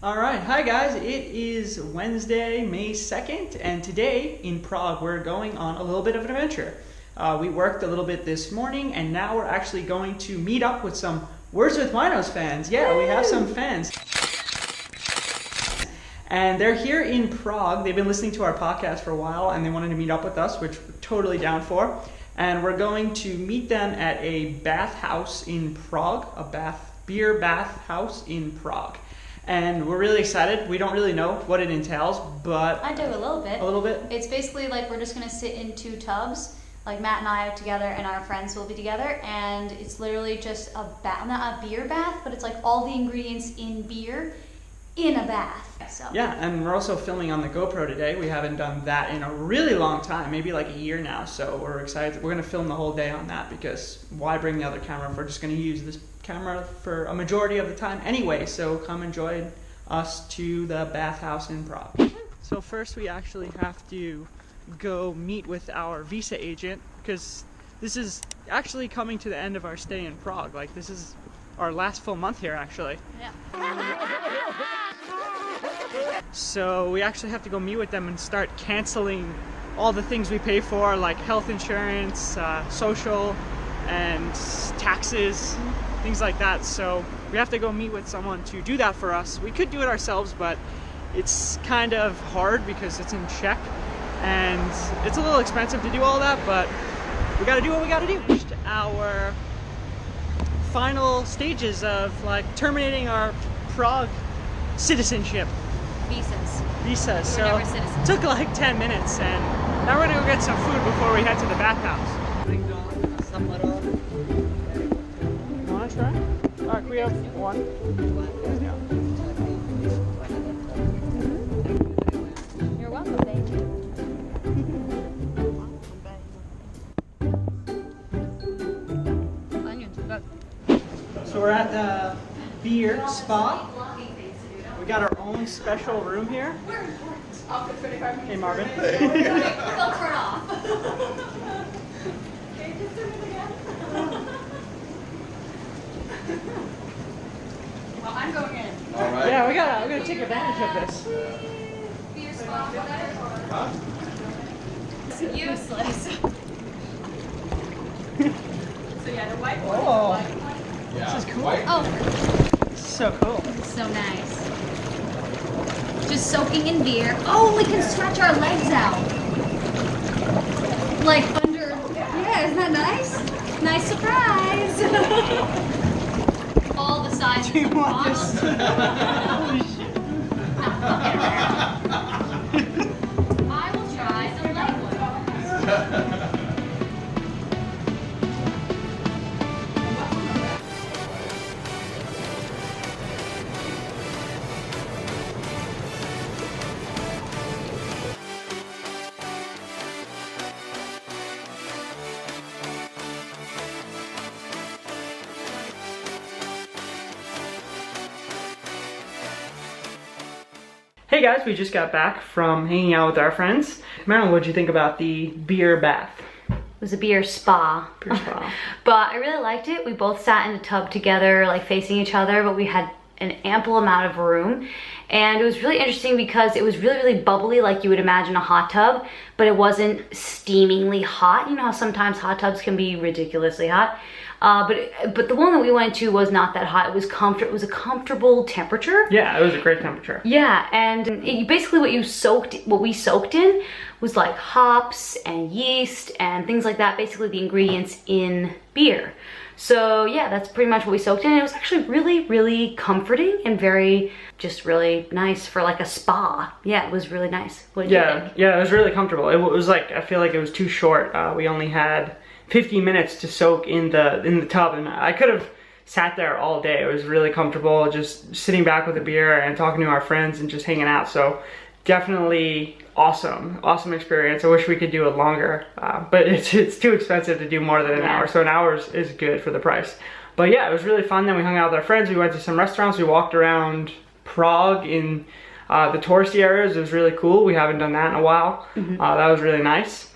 All right, hi guys. It is Wednesday, May 2nd, and today in Prague we're going on a little bit of an adventure. We worked a little bit this morning, and now we're actually going to meet up with some Words with Minos fans. Yeah, we have some fans. And they're here in Prague. They've been listening to our podcast for a while, and they wanted to meet up with us, which we're totally down for. And we're going to meet them at a bathhouse in Prague, beer bath house in Prague. And we're really excited. We don't really know what it entails, but... I do a little bit. A little bit? It's basically like we're just going to sit in two tubs. Like Matt and I are together and our friends will be together. And it's literally just a bath, not a beer bath, but it's like all the ingredients in beer in a bath. So. Yeah, and we're also filming on the GoPro today. We haven't done that in a really long time, maybe like a year now. So we're excited. We're going to film the whole day on that because why bring the other camera if we're just going to use this camera for a majority of the time anyway. So come and join us to the bathhouse in Prague. So first we actually have to go meet with our visa agent because this is actually coming to the end of our stay in Prague. Like this is our last full month here actually. Yeah. So we actually have to go meet with them and start canceling all the things we pay for, like health insurance, social, and taxes, things like that. So we have to go meet with someone to do that for us. We could do it ourselves, but it's kind of hard because it's in Czech, and it's a little expensive to do all that, but we gotta do what we gotta do. Our final stages of like terminating our Prague citizenship. Visas. So it took like 10 minutes, and now we're gonna go get some food before we head to the bathhouse. You wanna try? Alright, can we have one? Yeah. You're welcome, thank you. So we're at the beer spa. We got our own special room here. Hey Marvin. They'll turn off. Well, I'm going in. All right. Yeah, we're gonna take advantage of this. Beer spa, whatever. It's useless. So yeah, the white one. Oh, Yeah. this is cool. Oh, So cool. so nice. Just soaking in beer. Oh, we can stretch our legs out. Like under. Yeah, isn't that nice? Nice surprise. All the sizes Do you of want bottles. this? Holy shit. I will try the light one. Hey guys, we just got back from hanging out with our friends. Marilyn, what'd you think about the beer bath? It was a beer spa. Beer spa. But I really liked it. We both sat in a tub together, like facing each other, but we had an ample amount of room. And it was really interesting because it was really, really bubbly, like you would imagine a hot tub, but it wasn't steamingly hot. You know how sometimes hot tubs can be ridiculously hot. But the one that we went to was not that hot. It was It was a comfortable temperature. Yeah, it was a great temperature. Yeah, and basically what we soaked in was like hops and yeast and things like that. Basically the ingredients in beer. So yeah, that's pretty much what we soaked in. It was actually really, really comforting and just really nice for like a spa. Yeah, it was really nice. What did you think? Yeah, it was really comfortable. It was like, I feel like it was too short. We only had 50 minutes to soak in the tub, and I could have sat there all day. It was really comfortable, just sitting back with a beer and talking to our friends and just hanging out. So definitely awesome experience. I wish we could do it longer, but it's too expensive to do more than an hour. So an hour is good for the price. But yeah, it was really fun. Then we hung out with our friends. We went to some restaurants. We walked around Prague in the touristy areas. It was really cool. We haven't done that in a while. That was really nice.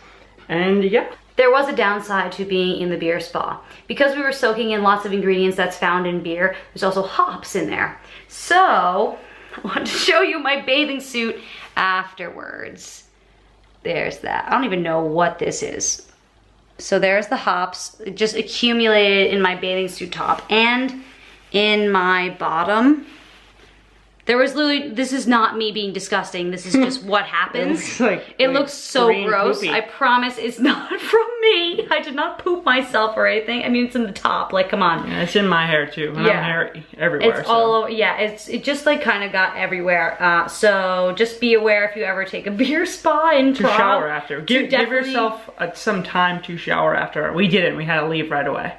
And yeah. There was a downside to being in the beer spa. Because we were soaking in lots of ingredients that's found in beer, there's also hops in there. So I wanted to show you my bathing suit afterwards. There's that. I don't even know what this is. So there's the hops. It just accumulated in my bathing suit top and in my bottom. There was literally, this is not me being disgusting. This is just what happens. It looks so gross. Poopy. I promise it's not from me. I did not poop myself or anything. I mean, it's in the top. Like, come on. Yeah, it's in my hair too. And I'm hairy everywhere. It's all over. Yeah, it just like kind of got everywhere. So just be aware if you ever take a beer spa in Prague. To shower after. Give yourself some time to shower after. We didn't. We had to leave right away.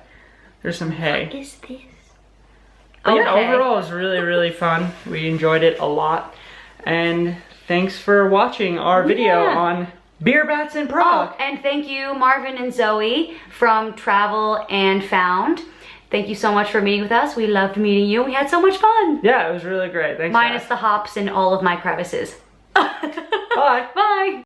There's some hay. What is this? But yeah, overall it was really, really fun. We enjoyed it a lot. And thanks for watching our video on beer bats in Prague. Oh, and thank you Marvin and Zoe from Travel and Found. Thank you so much for meeting with us. We loved meeting you. We had so much fun. Yeah, it was really great. Thanks. Minus the hops and all of my crevices. Bye. Bye.